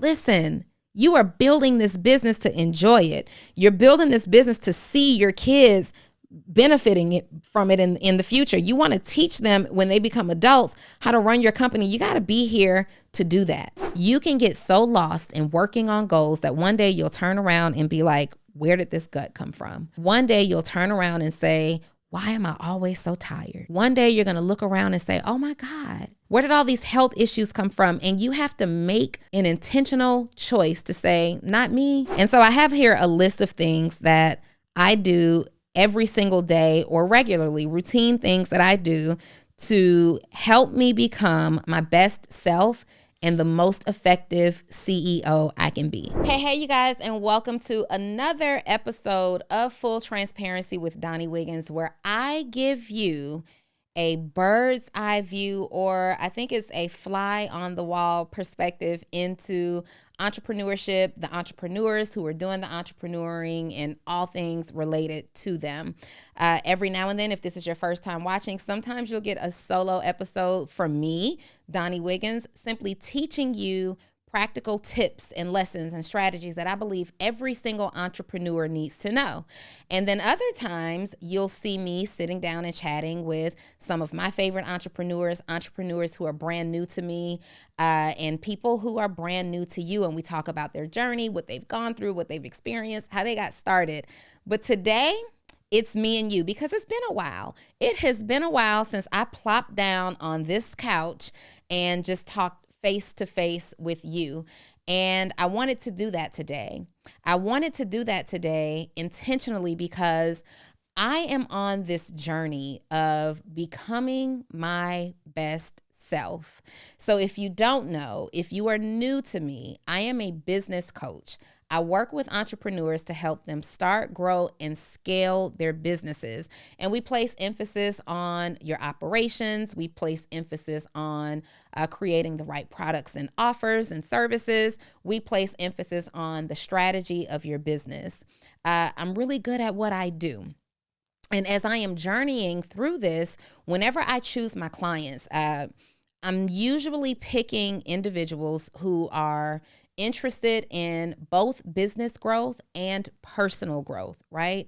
listen, you are building this business to enjoy it. You're building this business to see your kids benefiting from it in the future. You want to teach them when they become adults how to run your company. You got to be here to do that. You can get so lost in working on goals that one day you'll turn around and be like, where did this gut come from? One day you'll turn around and say, why am I always so tired? One day you're going to look around and say, oh my God, where did all these health issues come from? And you have to make an intentional choice to say, not me. And so I have here a list of things that I do every single day or regularly, routine things that I do to help me become my best self and the most effective CEO I can be. Hey, you guys, and welcome to another episode of Full Transparency with Donnie Wiggins, where I give you a bird's eye view, or I think it's a fly on the wall perspective into entrepreneurship, the entrepreneurs who are doing the entrepreneuring and all things related to them. Every now and then, if this is your first time watching, sometimes you'll get a solo episode from me, Donnie Wiggins, simply teaching you practical tips and lessons and strategies that I believe every single entrepreneur needs to know. And then other times you'll see me sitting down and chatting with some of my favorite entrepreneurs who are brand new to me, and people who are brand new to you. And we talk about their journey, what they've gone through, what they've experienced, how they got started. But today, it's me and you, because it's been a while. It has been a while since I plopped down on this couch and just talked face to face with you. And I wanted to do that today. I wanted to do that today intentionally because I am on this journey of becoming my best self. So if you don't know, if you are new to me, I am a business coach. I work with entrepreneurs to help them start, grow, and scale their businesses. And we place emphasis on your operations. We place emphasis on creating the right products and offers and services. We place emphasis on the strategy of your business. I'm really good at what I do. And as I am journeying through this, whenever I choose my clients, I'm usually picking individuals who are interested in both business growth and personal growth, right?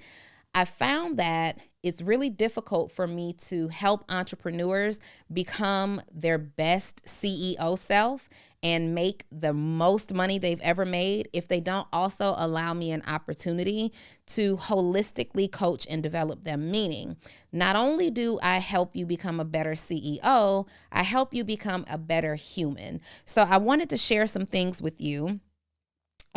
I found that it's really difficult for me to help entrepreneurs become their best CEO self and make the most money they've ever made if they don't also allow me an opportunity to holistically coach and develop them. Meaning, not only do I help you become a better CEO, I help you become a better human. So I wanted to share some things with you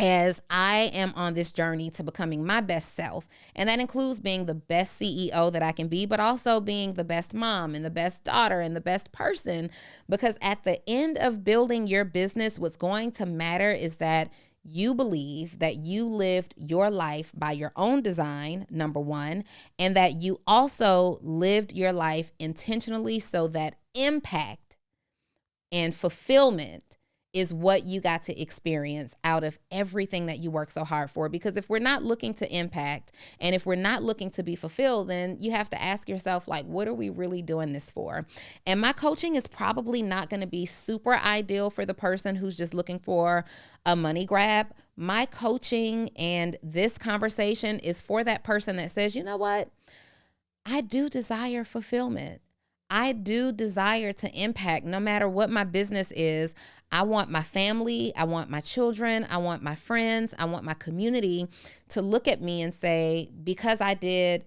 as I am on this journey to becoming my best self. And that includes being the best CEO that I can be, but also being the best mom and the best daughter and the best person. Because at the end of building your business, what's going to matter is that you believe that you lived your life by your own design, number one, and that you also lived your life intentionally so that impact and fulfillment is what you got to experience out of everything that you work so hard for. Because if we're not looking to impact and if we're not looking to be fulfilled, then you have to ask yourself, like, what are we really doing this for? And my coaching is probably not going to be super ideal for the person who's just looking for a money grab. My coaching and this conversation is for that person that says, you know what? I do desire fulfillment. I do desire to impact no matter what my business is. I want my family, I want my children, I want my friends, I want my community to look at me and say, because I did,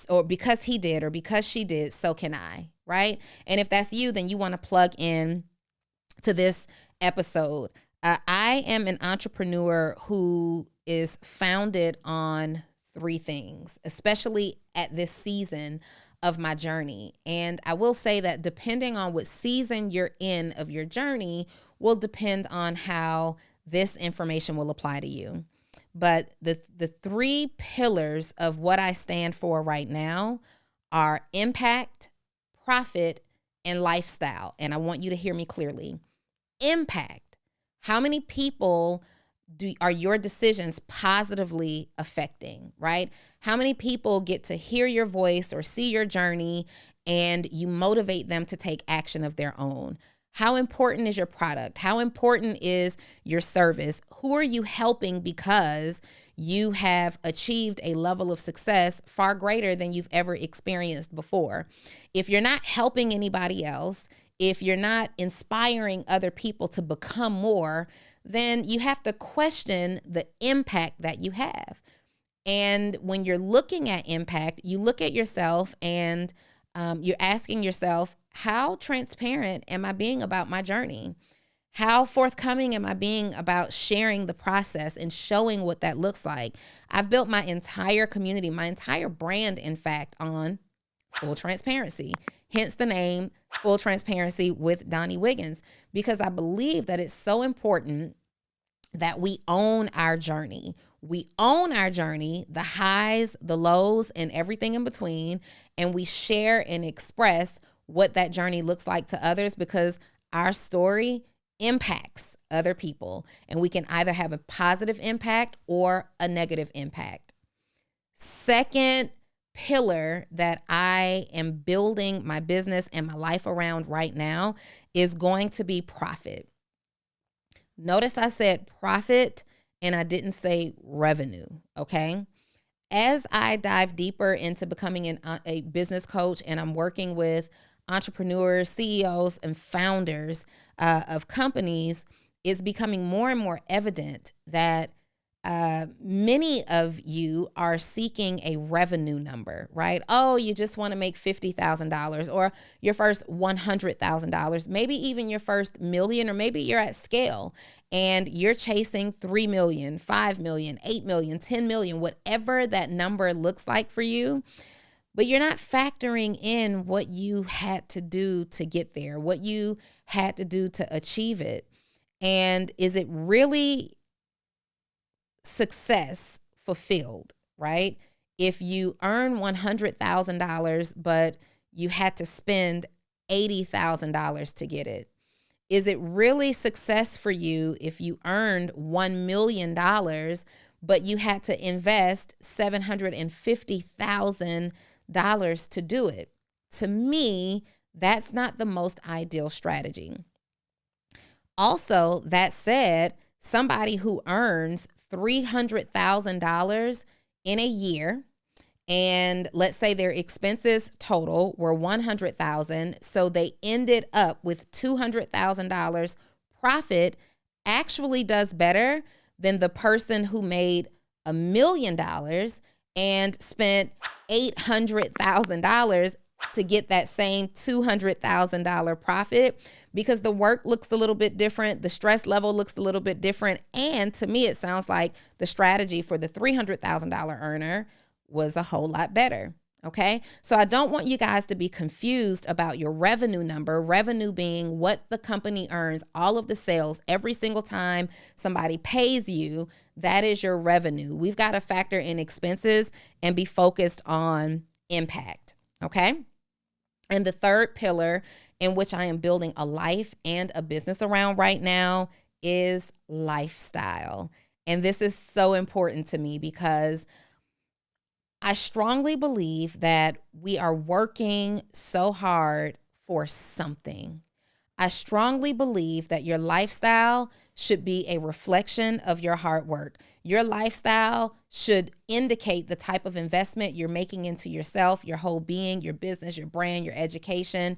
or because he did, or because she did, so can I, right? And if that's you, then you want to plug in to this episode. I am an entrepreneur who is founded on three things, especially at this season of my journey. And I will say that depending on what season you're in of your journey will depend on how this information will apply to you. But the three pillars of what I stand for right now are impact, profit, and lifestyle. And I want you to hear me clearly. Impact. How many people are your decisions positively affecting, right? How many people get to hear your voice or see your journey and you motivate them to take action of their own? How important is your product? How important is your service? Who are you helping because you have achieved a level of success far greater than you've ever experienced before? If you're not helping anybody else, if you're not inspiring other people to become more, then you have to question the impact that you have. And when you're looking at impact, you look at yourself and you're asking yourself, how transparent am I being about my journey? How forthcoming am I being about sharing the process and showing what that looks like? I've built my entire community, my entire brand, in fact, on full transparency. Hence the name Full Transparency with Donnie Wiggins, because I believe that it's so important that we own our journey. We own our journey, the highs, the lows, and everything in between, and we share and express what that journey looks like to others, because our story impacts other people, and we can either have a positive impact or a negative impact. Second pillar that I am building my business and my life around right now is going to be profit. Notice I said profit and I didn't say revenue, okay? As I dive deeper into becoming a business coach, and I'm working with entrepreneurs, CEOs, and founders of companies, it's becoming more and more evident that many of you are seeking a revenue number, right? Oh, you just want to make $50,000 or your first $100,000, maybe even your first million, or maybe you're at scale and you're chasing 3 million, 5 million, 8 million, 10 million, whatever that number looks like for you. But you're not factoring in what you had to do to get there, what you had to do to achieve it. And is it really success fulfilled, right? If you earn $100,000, but you had to spend $80,000 to get it, is it really success for you if you earned $1 million, but you had to invest $750,000 to do it? To me, that's not the most ideal strategy. Also, that said, somebody who earns $300,000 in a year, and let's say their expenses total were $100,000, so they ended up with $200,000 profit, actually does better than the person who made $1 million and spent $800,000 to get that same $200,000 profit, because the work looks a little bit different, the stress level looks a little bit different, and to me it sounds like the strategy for the $300,000 earner was a whole lot better. Okay, so I don't want you guys to be confused about your revenue number, revenue being what the company earns, all of the sales, every single time somebody pays you, that is your revenue. We've got to factor in expenses and be focused on impact. Okay. And the third pillar in which I am building a life and a business around right now is lifestyle. And this is so important to me because I strongly believe that we are working so hard for something. I strongly believe that your lifestyle should be a reflection of your hard work. Your lifestyle should indicate the type of investment you're making into yourself, your whole being, your business, your brand, your education.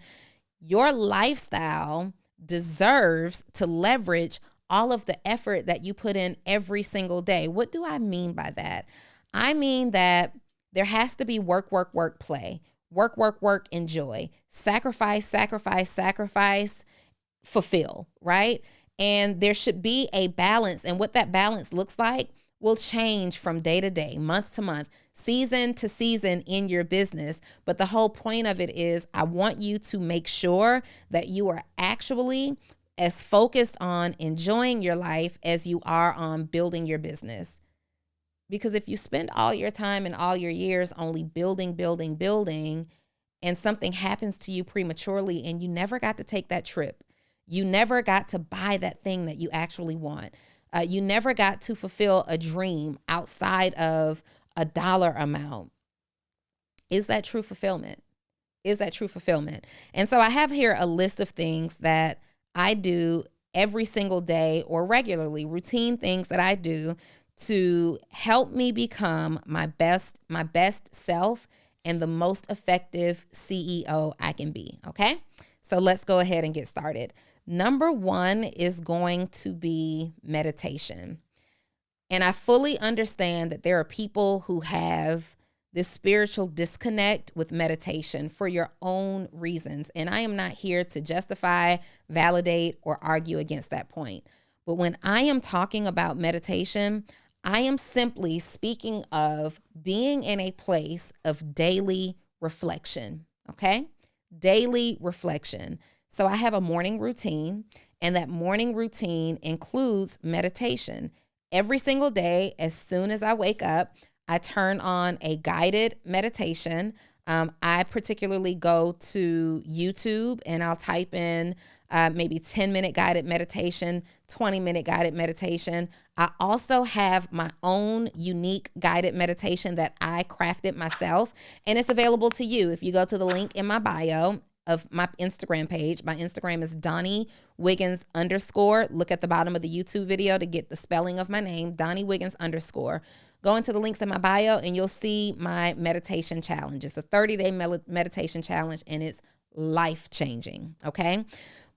Your lifestyle deserves to leverage all of the effort that you put in every single day. What do I mean by that? I mean that there has to be work, play. Work, enjoy. Sacrifice, fulfill, right? And there should be a balance. And what that balance looks like will change from day to day, month to month, season to season in your business. But the whole point of it is I want you to make sure that you are actually as focused on enjoying your life as you are on building your business. Because if you spend all your time and all your years only building, and something happens to you prematurely and you never got to take that trip, you never got to buy that thing that you actually want, you never got to fulfill a dream outside of a dollar amount, is that true fulfillment? And so I have here a list of things that I do every single day or regularly, routine things that I do to help me become my best self and the most effective CEO I can be. Okay. So let's go ahead and get started. Number one is going to be meditation. And I fully understand that there are people who have this spiritual disconnect with meditation for your own reasons. And I am not here to justify, validate, or argue against that point. But when I am talking about meditation, I am simply speaking of being in a place of daily reflection, okay? Daily reflection. So I have a morning routine, and that morning routine includes meditation. Every single day, as soon as I wake up, I turn on a guided meditation. I particularly go to YouTube and I'll type in maybe 10-minute guided meditation, 20-minute guided meditation. I also have my own unique guided meditation that I crafted myself, and it's available to you. If you go to the link in my bio of my Instagram page, my Instagram is Donnie Wiggins _. Look at the bottom of the YouTube video to get the spelling of my name, Donnie Wiggins _. Go into the links in my bio and you'll see my meditation challenge. It's a 30-day meditation challenge and it's life-changing, okay?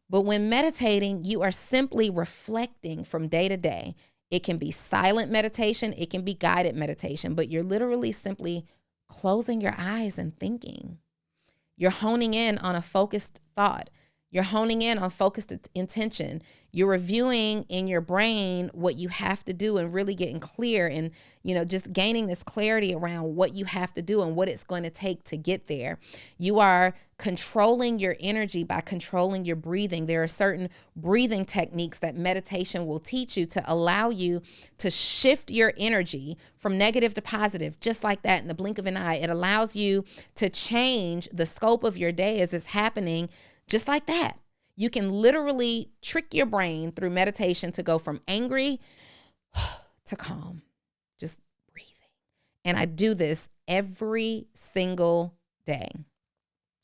But when meditating, you are simply reflecting from day to day. It can be silent meditation, it can be guided meditation, but you're literally simply closing your eyes and thinking. You're honing in on a focused thought. You're honing in on focused intention. You're reviewing in your brain what you have to do and really getting clear and, just gaining this clarity around what you have to do and what it's going to take to get there. You are controlling your energy by controlling your breathing. There are certain breathing techniques that meditation will teach you to allow you to shift your energy from negative to positive, just like that in the blink of an eye. It allows you to change the scope of your day as it's happening. Just like that, you can literally trick your brain through meditation to go from angry to calm, just breathing. And I do this every single day.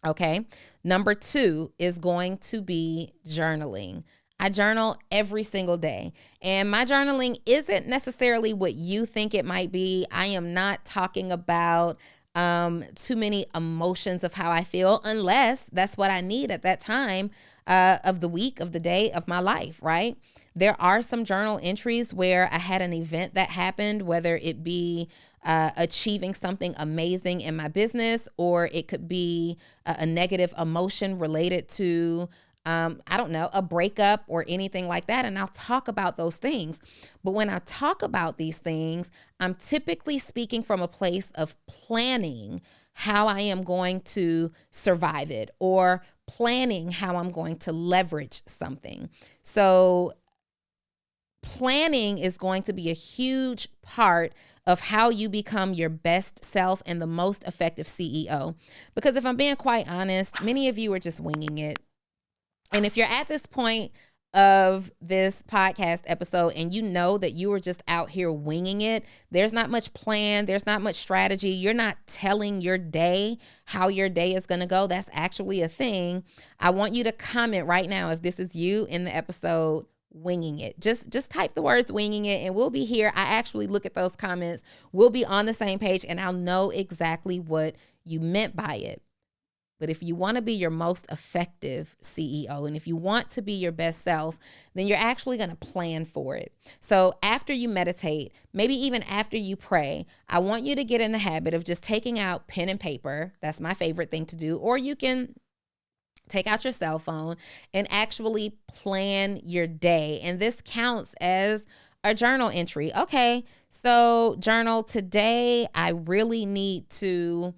Okay. Number two is going to be journaling. I journal every single day, and my journaling isn't necessarily what you think it might be. I am not talking about too many emotions of how I feel, unless that's what I need at that time of the week, of the day, of my life, right? There are some journal entries where I had an event that happened, whether it be achieving something amazing in my business, or it could be a negative emotion related to a breakup or anything like that. And I'll talk about those things. But when I talk about these things, I'm typically speaking from a place of planning how I am going to survive it, or planning how I'm going to leverage something. So planning is going to be a huge part of how you become your best self and the most effective CEO. Because if I'm being quite honest, many of you are just winging it. And if you're at this point of this podcast episode and you know that you were just out here winging it, there's not much plan, there's not much strategy, you're not telling your day how your day is going to go, that's actually a thing. I want you to comment right now if this is you in the episode winging it. Just type the words winging it and we'll be here. I actually look at those comments. We'll be on the same page and I'll know exactly what you meant by it. But if you want to be your most effective CEO and if you want to be your best self, then you're actually going to plan for it. So after you meditate, maybe even after you pray, I want you to get in the habit of just taking out pen and paper. That's my favorite thing to do. Or you can take out your cell phone and actually plan your day. And this counts as a journal entry. Okay, so journal, today I really need to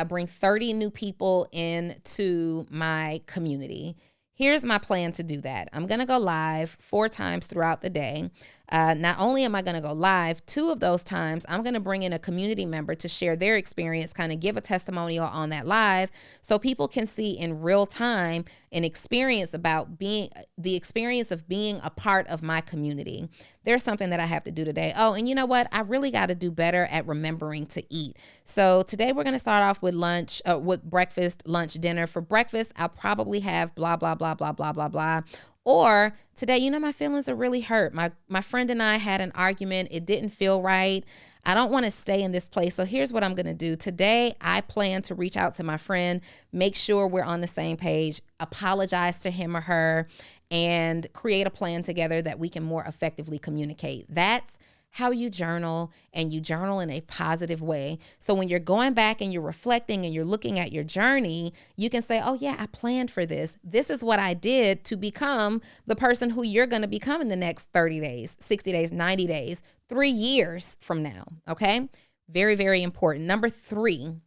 bring 30 new people into my community. Here's my plan to do that. I'm going to go live 4 times throughout the day. Not only am I going to go live, 2 of those times, I'm going to bring in a community member to share their experience, kind of give a testimonial on that live so people can see in real time an experience about the experience of being a part of my community. There's something that I have to do today. Oh, and you know what? I really got to do better at remembering to eat. So today we're going to start off with with breakfast, lunch, dinner. For breakfast, I'll probably have blah, blah, blah, blah, blah, blah, blah. Or today, my feelings are really hurt. My friend and I had an argument. It didn't feel right. I don't want to stay in this place. So here's what I'm going to do. Today, I plan to reach out to my friend, make sure we're on the same page, apologize to him or her, and create a plan together that we can more effectively communicate. That's how you journal, and you journal in a positive way. So when you're going back and you're reflecting and you're looking at your journey, you can say, oh yeah, I planned for this. This is what I did to become the person who you're going to become in the next 30 days, 60 days, 90 days, 3 years from now. Okay. Very, very important. Number 3,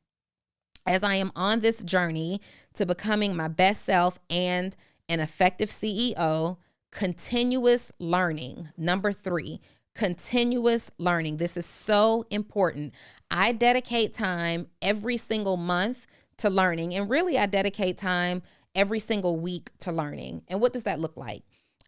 as I am on this journey to becoming my best self and an effective CEO, continuous learning. Number 3, continuous learning. This is so important. I dedicate time every single month to learning, and really I dedicate time every single week to learning. And what does that look like?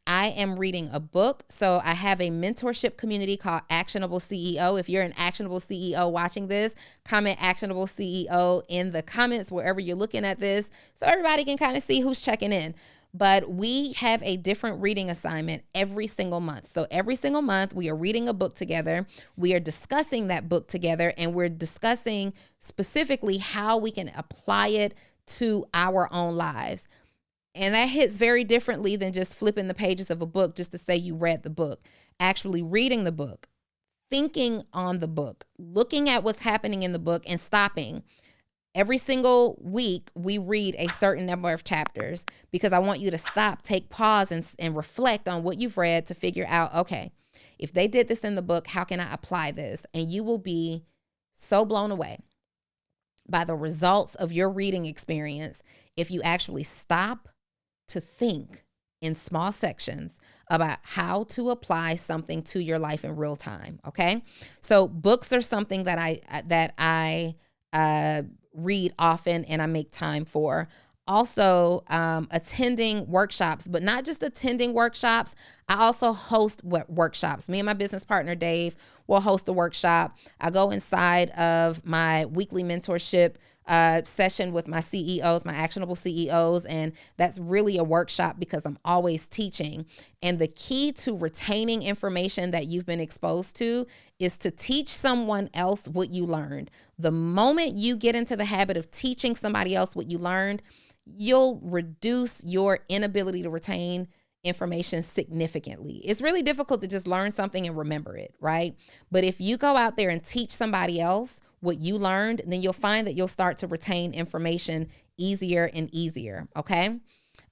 I am reading a book. So I have a mentorship community called Actionable CEO. If you're an Actionable CEO watching this, comment Actionable CEO in the comments wherever you're looking at this, so everybody can kind of see who's checking in. But we have a different reading assignment every single month. So every single month, we are reading a book together. We are discussing that book together, and we're discussing specifically how we can apply it to our own lives. And that hits very differently than just flipping the pages of a book just to say you read the book. Actually reading the book, thinking on the book, looking at what's happening in the book, and stopping. Every single week, we read a certain number of chapters because I want you to stop, take pause, and reflect on what you've read to figure out, okay, if they did this in the book, how can I apply this? And you will be so blown away by the results of your reading experience if you actually stop to think in small sections about how to apply something to your life in real time. Okay. So books are something that I read often and I make time for. Also, attending workshops, but not just attending workshops. I also host workshops. Me and my business partner, Dave, will host a workshop. I go inside of my weekly mentorship session with my CEOs, my actionable CEOs. And that's really a workshop because I'm always teaching. And the key to retaining information that you've been exposed to is to teach someone else what you learned. The moment you get into the habit of teaching somebody else what you learned, you'll reduce your inability to retain information significantly. It's really difficult to just learn something and remember it, right? But if you go out there and teach somebody else what you learned, then you'll find that you'll start to retain information easier and easier, okay?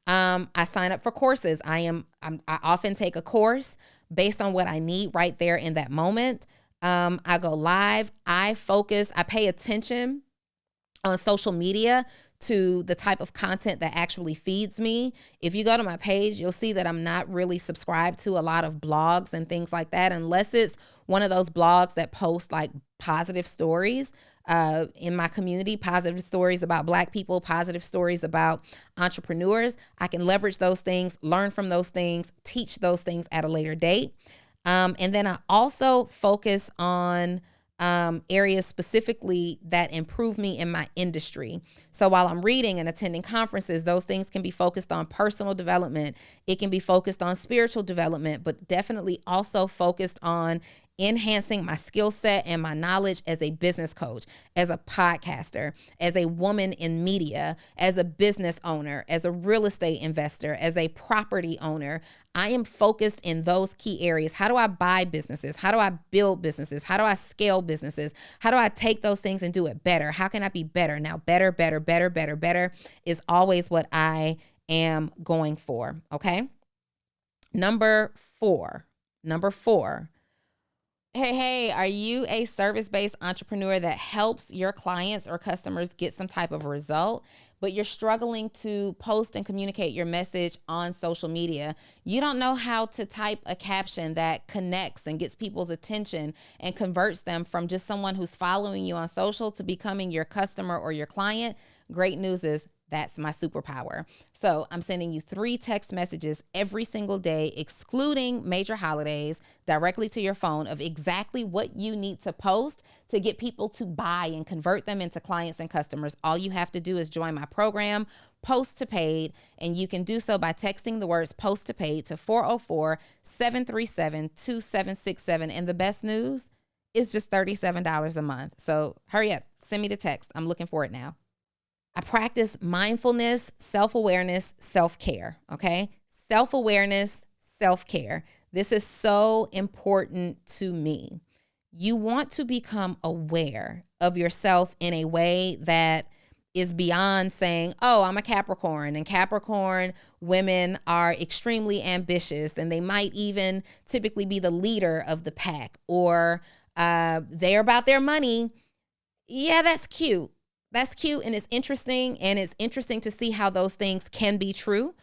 I sign up for courses. I often take a course based on what I need right there in that moment. I go live. I pay attention on social media to the type of content that actually feeds me. If you go to my page, you'll see that I'm not really subscribed to a lot of blogs and things like that, unless it's one of those blogs that post like positive stories in my community, positive stories about Black people, positive stories about entrepreneurs. I can leverage those things, learn from those things, teach those things at a later date. And then I also focus on areas specifically that improve me in my industry. So while I'm reading and attending conferences, those things can be focused on personal development. It can be focused on spiritual development, but definitely also focused on enhancing my skill set and my knowledge as a business coach, as a podcaster, as a woman in media, as a business owner, as a real estate investor, as a property owner. I am focused in those key areas. How do I buy businesses? How do I build businesses? How do I scale businesses? How do I take those things and do it better? How can I be better? Now, better is always what I am going for. Okay. Number four. Hey, are you a service-based entrepreneur that helps your clients or customers get some type of result, but you're struggling to post and communicate your message on social media? You don't know how to type a caption that connects and gets people's attention and converts them from just someone who's following you on social to becoming your customer or your client? Great news is That's my superpower. So I'm sending you 3 text messages every single day, excluding major holidays, directly to your phone of exactly what you need to post to get people to buy and convert them into clients and customers. All you have to do is join my program, Post to Paid, and you can do so by texting the words Post to Paid to 404-737-2767. And the best news is just $37 a month. So hurry up, send me the text. I'm looking for it now. I practice mindfulness, self-awareness, self-care, okay? Self-awareness, self-care. This is so important to me. You want to become aware of yourself in a way that is beyond saying, oh, I'm a Capricorn, and Capricorn women are extremely ambitious, and they might even typically be the leader of the pack, or they're about their money. Yeah, that's cute. That's cute, and it's interesting to see how those things can be true.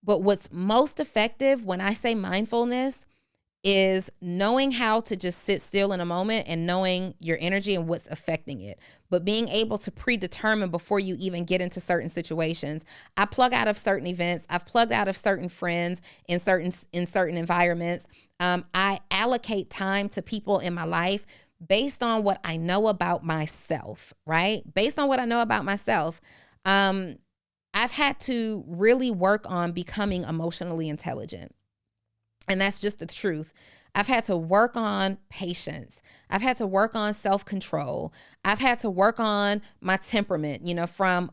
But what's most effective when I say mindfulness is knowing how to just sit still in a moment and knowing your energy and what's affecting it, but being able to predetermine before you even get into certain situations. I plug out of certain events. I've plugged out of certain friends in certain environments. I allocate time to people in my life based on what I know about myself, right? Based on what I know about myself. I've had to really work on becoming emotionally intelligent. And that's just the truth. I've had to work on patience. I've had to work on self-control. I've had to work on my temperament, from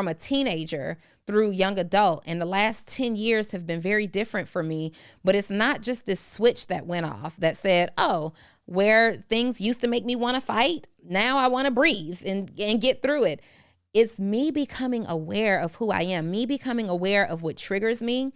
a teenager through young adult. And the last 10 years have been very different for me. But it's not just this switch that went off that said, oh, where things used to make me want to fight, now I want to breathe and get through it. It's me becoming aware of who I am, me becoming aware of what triggers me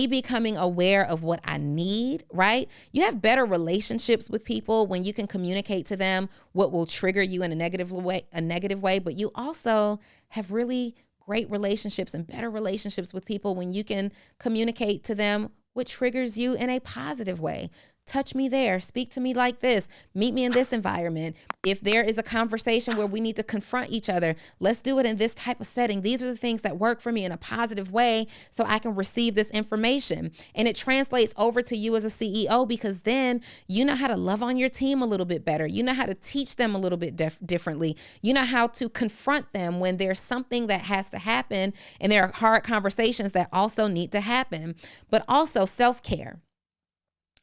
becoming aware of what I need, right? You have better relationships with people when you can communicate to them what will trigger you in a negative way, but you also have really great relationships and better relationships with people when you can communicate to them what triggers you in a positive way. Touch me there, speak to me like this, meet me in this environment. If there is a conversation where we need to confront each other, let's do it in this type of setting. These are the things that work for me in a positive way so I can receive this information. And it translates over to you as a CEO, because then you know how to love on your team a little bit better. You know how to teach them a little bit differently. You know how to confront them when there's something that has to happen, and there are hard conversations that also need to happen. But also self-care.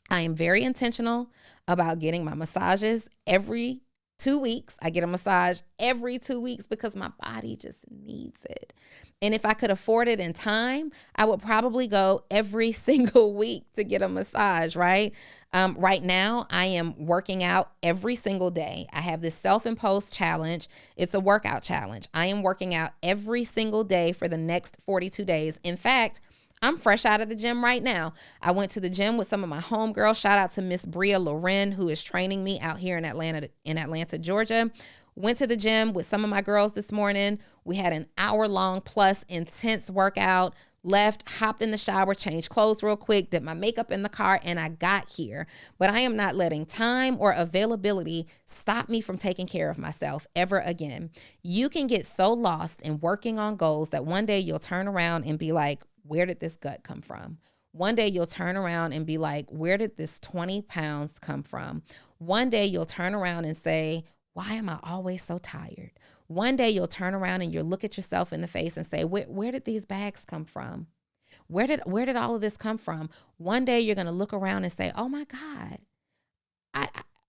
I am very intentional about getting my massages every 2 weeks. I get a massage every 2 weeks because my body just needs it. And if I could afford it in time, I would probably go every single week to get a massage, right? Right now, I am working out every single day. I have this self-imposed challenge. It's a workout challenge. I am working out every single day for the next 42 days. In fact, I'm fresh out of the gym right now. I went to the gym with some of my homegirls. Shout out to Miss Bria Loren, who is training me out here in Atlanta, Georgia. Went to the gym with some of my girls this morning. We had an hour-long plus intense workout. Left, hopped in the shower, changed clothes real quick, did my makeup in the car, and I got here. But I am not letting time or availability stop me from taking care of myself ever again. You can get so lost in working on goals that one day you'll turn around and be like, where did this gut come from? One day you'll turn around and be like, where did this 20 pounds come from? One day you'll turn around and say, why am I always so tired? One day you'll turn around and you'll look at yourself in the face and say, where did these bags come from? Where did all of this come from? One day you're going to look around and say, oh my God,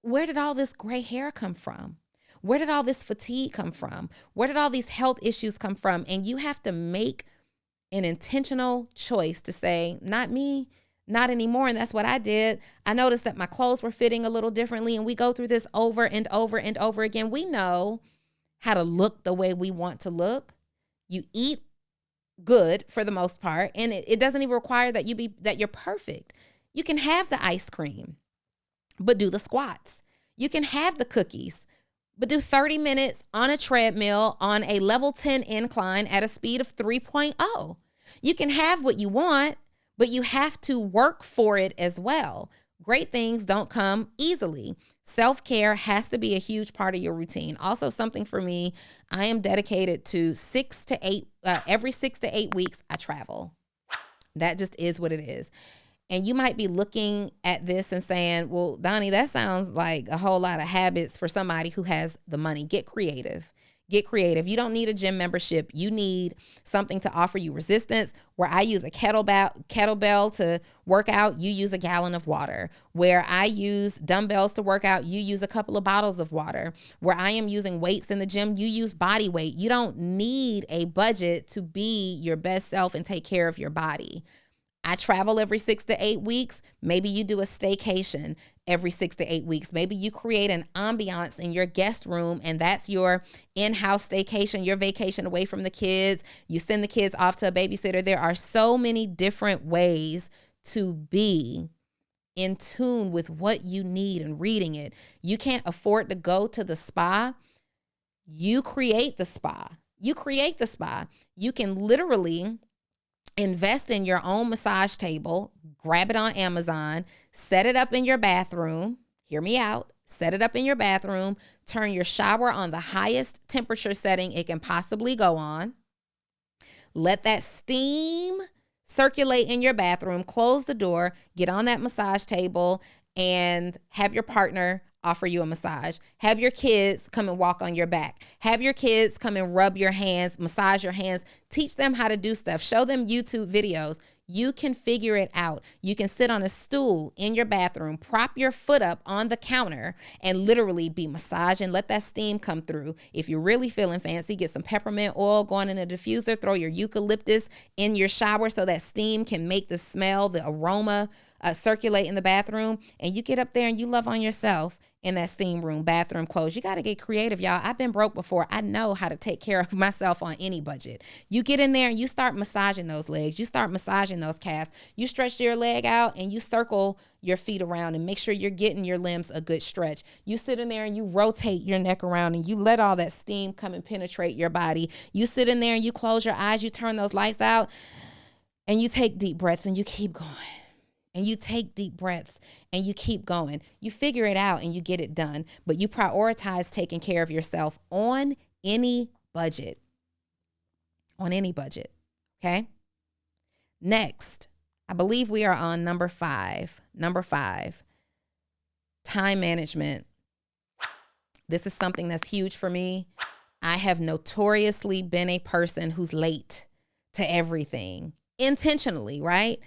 where did all this gray hair come from? Where did all this fatigue come from? Where did all these health issues come from? And you have to make an intentional choice to say, not me, not anymore. And that's what I did. I noticed that my clothes were fitting a little differently, and we go through this over and over and over again. We know how to look the way we want to look. You eat good for the most part, and it doesn't even require that you're perfect. You can have the ice cream, but do the squats. You can have the cookies, but do 30 minutes on a treadmill on a level 10 incline at a speed of 3.0. You can have what you want, but you have to work for it as well. Great things don't come easily. Self-care has to be a huge part of your routine. Also, something for me, I am dedicated to every 6 to 8 weeks, I travel. That just is what it is. And you might be looking at this and saying, well, Donnie, that sounds like a whole lot of habits for somebody who has the money. Get creative. Get creative. You don't need a gym membership. You need something to offer you resistance. Where I use a kettlebell to work out, you use a gallon of water. Where I use dumbbells to work out, you use a couple of bottles of water. Where I am using weights in the gym, you use body weight. You don't need a budget to be your best self and take care of your body. I travel every 6 to 8 weeks. Maybe you do a staycation every 6 to 8 weeks. Maybe you create an ambiance in your guest room, and that's your in-house staycation, your vacation away from the kids. You send the kids off to a babysitter. There are so many different ways to be in tune with what you need and reading it. You can't afford to go to the spa. You create the spa. You create the spa. You can literally invest in your own massage table, grab it on Amazon, set it up in your bathroom. Hear me out. Set it up in your bathroom. Turn your shower on the highest temperature setting it can possibly go on. Let that steam circulate in your bathroom. Close the door. Get on that massage table and have your partner offer you a massage. Have your kids come and walk on your back. Have your kids come and rub your hands, massage your hands. Teach them how to do stuff. Show them YouTube videos. You can figure it out. You can sit on a stool in your bathroom, prop your foot up on the counter, and literally be massaging. Let that steam come through. If you're really feeling fancy, get some peppermint oil going in a diffuser. Throw your eucalyptus in your shower so that steam can make the smell, the aroma circulate in the bathroom. And you get up there and you love on yourself in that steam room, bathroom clothes. You got to get creative, y'all. I've been broke before. I know how to take care of myself on any budget. You get in there and you start massaging those legs. You start massaging those calves. You stretch your leg out and you circle your feet around and make sure you're getting your limbs a good stretch. You sit in there and you rotate your neck around and you let all that steam come and penetrate your body. You sit in there and you close your eyes. You turn those lights out and you take deep breaths and you keep going. And you take deep breaths and you keep going. You figure it out and you get it done. But you prioritize taking care of yourself on any budget. On any budget. Okay? Next, I believe we are on number 5. Number 5, time management. This is something that's huge for me. I have notoriously been a person who's late to everything. Intentionally, right?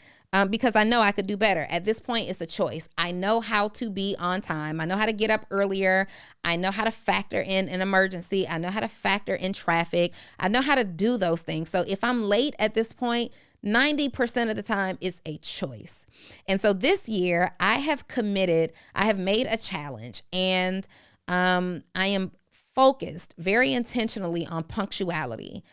Because I know I could do better. At this point, it's a choice. I know how to be on time. I know how to get up earlier. I know how to factor in an emergency. I know how to factor in traffic. I know how to do those things. So if I'm late at this point, 90% of the time, it's a choice. And so this year, I have made a challenge, and I am focused very intentionally on punctuality.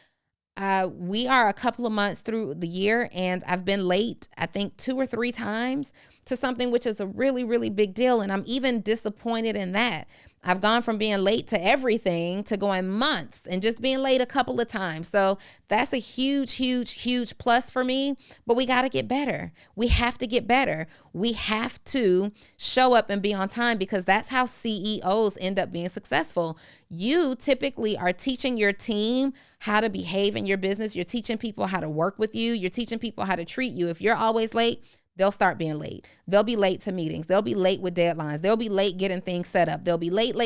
We are a couple of months through the year, and I've been late, I think 2 or 3 times to something, which is a really, really big deal. And I'm even disappointed in that. I've gone from being late to everything to going months and just being late a couple of times. So that's a huge, huge, huge plus for me. But we got to get better. We have to get better. We have to show up and be on time, because that's how CEOs end up being successful. You typically are teaching your team how to behave in your business. You're teaching people how to work with you. You're teaching people how to treat you. If you're always late, they'll start being late. They'll be late to meetings. They'll be late with deadlines. They'll be late getting things set up. They'll be late.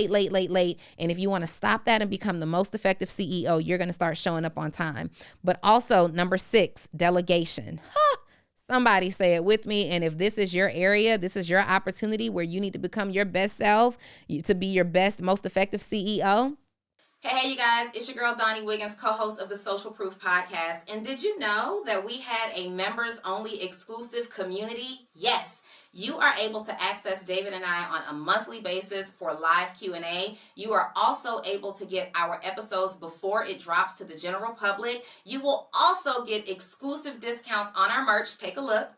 And if you want to stop that and become the most effective CEO, you're going to start showing up on time. But also, number 6, delegation. Somebody say it with me. And if this is your area, this is your opportunity where you need to become your best self, to be your best, most effective CEO. Hey, you guys, it's your girl, Donnie Wiggins, co-host of the Social Proof Podcast. And did you know that we had a members-only exclusive community? Yes, you are able to access David and I on a monthly basis for live Q&A. You are also able to get our episodes before it drops to the general public. You will also get exclusive discounts on our merch. Take a look.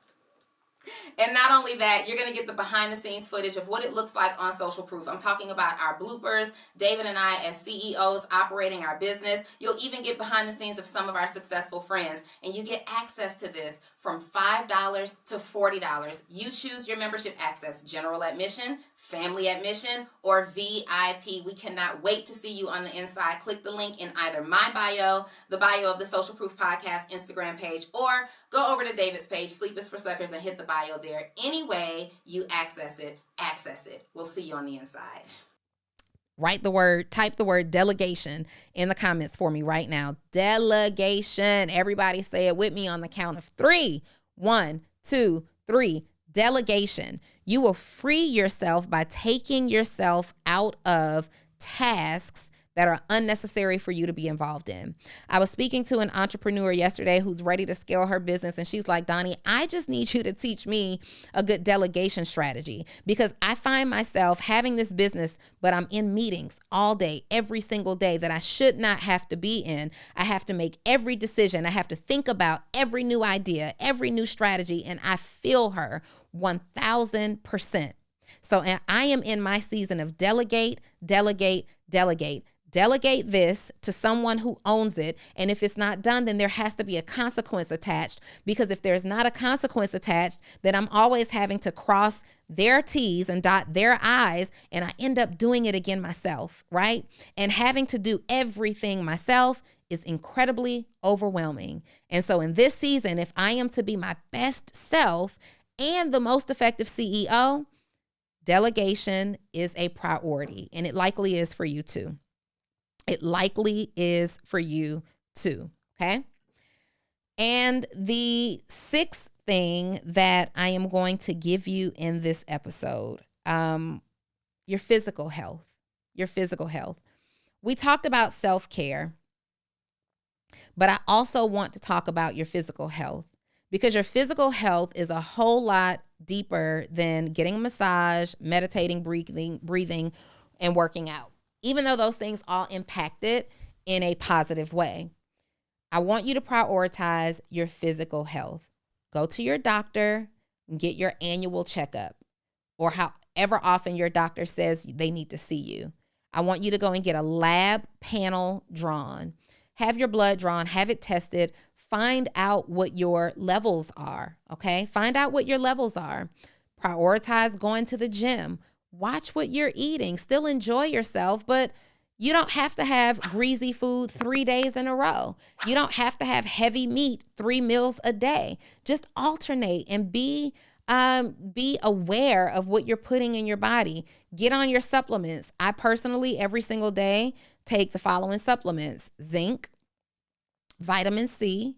And not only that, you're going to get the behind the scenes footage of what it looks like on Social Proof. I'm talking about our bloopers, David and I as CEOs operating our business. You'll even get behind the scenes of some of our successful friends. And you get access to this from $5 to $40. You choose your membership access, general admission, family admission, or VIP. We cannot wait to see you on the inside. Click the link in either my bio, the bio of the Social Proof Podcast Instagram page, or go over to David's page, Sleep is for Suckers, and hit the bio there. Any way you access it, access it. We'll see you on the inside. Type the word delegation in the comments for me right now. Delegation. Everybody say it with me on the count of 3. 1, 2, 3. Delegation. You will free yourself by taking yourself out of tasks that are unnecessary for you to be involved in. I was speaking to an entrepreneur yesterday who's ready to scale her business, and she's like, Donnie, I just need you to teach me a good delegation strategy, because I find myself having this business, but I'm in meetings all day, every single day that I should not have to be in. I have to make every decision. I have to think about every new idea, every new strategy, and I feel her 1000%. So I am in my season of delegate, delegate, delegate. Delegate this to someone who owns it. And if it's not done, then there has to be a consequence attached, because if there's not a consequence attached, then I'm always having to cross their T's and dot their I's, and I end up doing it again myself, right? And having to do everything myself is incredibly overwhelming. And so in this season, if I am to be my best self and the most effective CEO, delegation is a priority, and it likely is for you too. It likely is for you too, okay? And the 6th thing that I am going to give you in this episode, your physical health. Your physical health. We talked about self-care, but I also want to talk about your physical health, because your physical health is a whole lot deeper than getting a massage, meditating, breathing, and working out. Even though those things all impact it in a positive way, I want you to prioritize your physical health. Go to your doctor and get your annual checkup, or however often your doctor says they need to see you. I want you to go and get a lab panel drawn. Have your blood drawn, have it tested, find out what your levels are, okay? Find out what your levels are. Prioritize going to the gym. Watch what you're eating. Still enjoy yourself, but you don't have to have greasy food 3 days in a row. You don't have to have heavy meat 3 meals a day. Just alternate and be aware of what you're putting in your body. Get on your supplements. I personally, every single day, take the following supplements: zinc, vitamin C,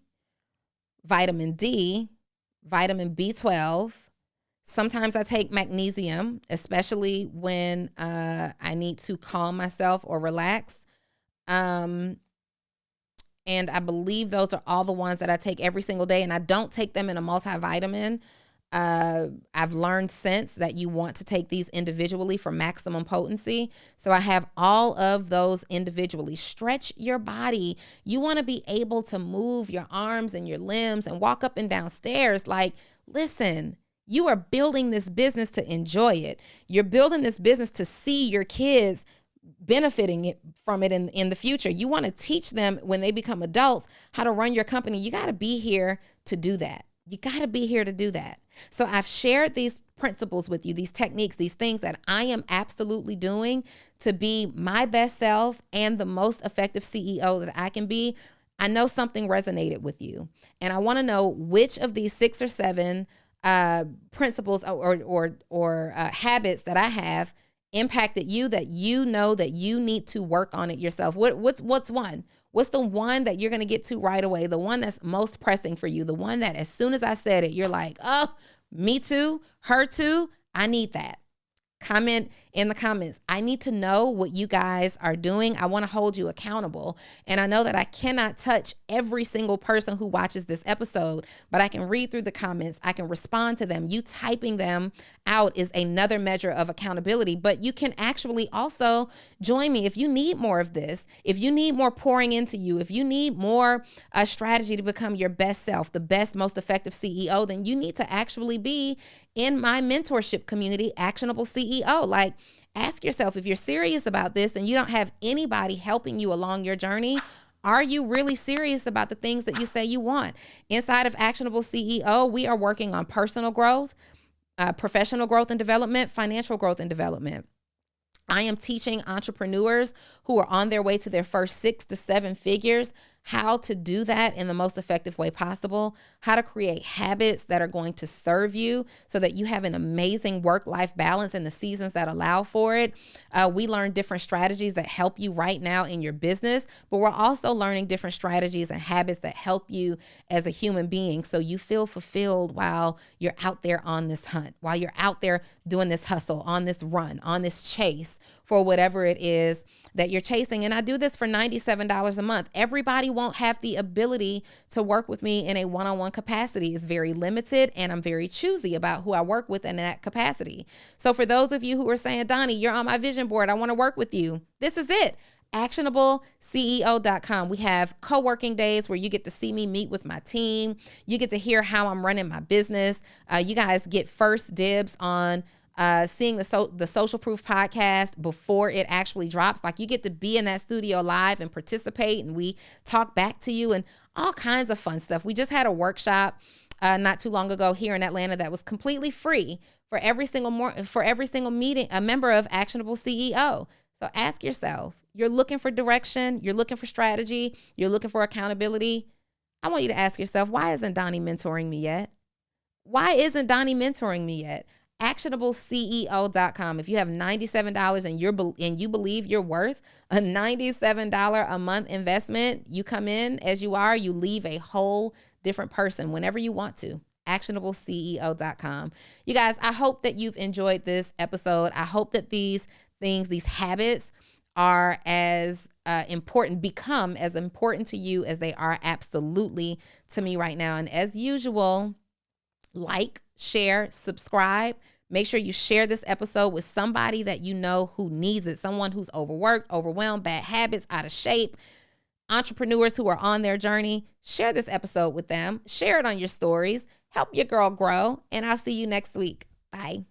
vitamin D, vitamin B12. Sometimes I take magnesium, especially when I need to calm myself or relax. And I believe those are all the ones that I take every single day. And I don't take them in a multivitamin. I've learned since that you want to take these individually for maximum potency. So I have all of those individually. Stretch your body. You want to be able to move your arms and your limbs and walk up and down stairs. Like, listen, you are building this business to enjoy it. You're building this business to see your kids benefiting from it in the future. You want to teach them when they become adults how to run your company. You got to be here to do that. You got to be here to do that. So I've shared these principles with you, these techniques, these things that I am absolutely doing to be my best self and the most effective CEO that I can be. I know something resonated with you, and I want to know which of these 6 or 7 principles or habits that I have impacted you, that you know that you need to work on it yourself. What's one? What's the one that you're going to get to right away? The one that's most pressing for you, the one that as soon as I said it, you're like, oh, me too, her too, I need that. Comment in the comments. I need to know what you guys are doing. I want to hold you accountable. And I know that I cannot touch every single person who watches this episode, but I can read through the comments. I can respond to them. You typing them out is another measure of accountability, but you can actually also join me if you need more of this, if you need more pouring into you, if you need more strategy to become your best self, the best, most effective CEO, then you need to actually be in my mentorship community, Actionable CEO. Like, ask yourself, if you're serious about this and you don't have anybody helping you along your journey, Are you really serious about the things that you say you want? Inside of Actionable CEO, we are working on personal growth, professional growth and development, financial growth and development. I am teaching entrepreneurs who are on their way to their first 6 to 7 figures how to do that in the most effective way possible, how to create habits that are going to serve you so that you have an amazing work-life balance in the seasons that allow for it. We learn different strategies that help you right now in your business, but we're also learning different strategies and habits that help you as a human being so you feel fulfilled while you're out there on this hunt, while you're out there doing this hustle, on this run, on this chase for whatever it is that you're chasing. And I do this for $97 a month. Everybody won't have the ability to work with me in a one-on-one capacity. It's very limited, and I'm very choosy about who I work with in that capacity. So for those of you who are saying, Donnie, you're on my vision board, I want to work with you, this is it. ActionableCEO.com. We have co-working days where you get to see me meet with my team. You get to hear how I'm running my business. You guys get first dibs on seeing the Social Proof podcast before it actually drops. Like, you get to be in that studio live and participate, and we talk back to you and all kinds of fun stuff. We just had a workshop not too long ago here in Atlanta that was completely free for every single meeting, a member of Actionable CEO. So ask yourself, you're looking for direction, you're looking for strategy, you're looking for accountability. I want you to ask yourself, why isn't Donnie mentoring me yet? Why isn't Donnie mentoring me yet? ActionableCEO.com. If you have $97 and you believe you're worth a $97 a month investment, you come in as you are, you leave a whole different person whenever you want to. ActionableCEO.com. You guys, I hope that you've enjoyed this episode. I hope that these things, these habits are as become as important to you as they are absolutely to me right now. And as usual, like, share, subscribe. Make sure you share this episode with somebody that you know who needs it. Someone who's overworked, overwhelmed, bad habits, out of shape, entrepreneurs who are on their journey. Share this episode with them. Share it on your stories. Help your girl grow. And I'll see you next week. Bye.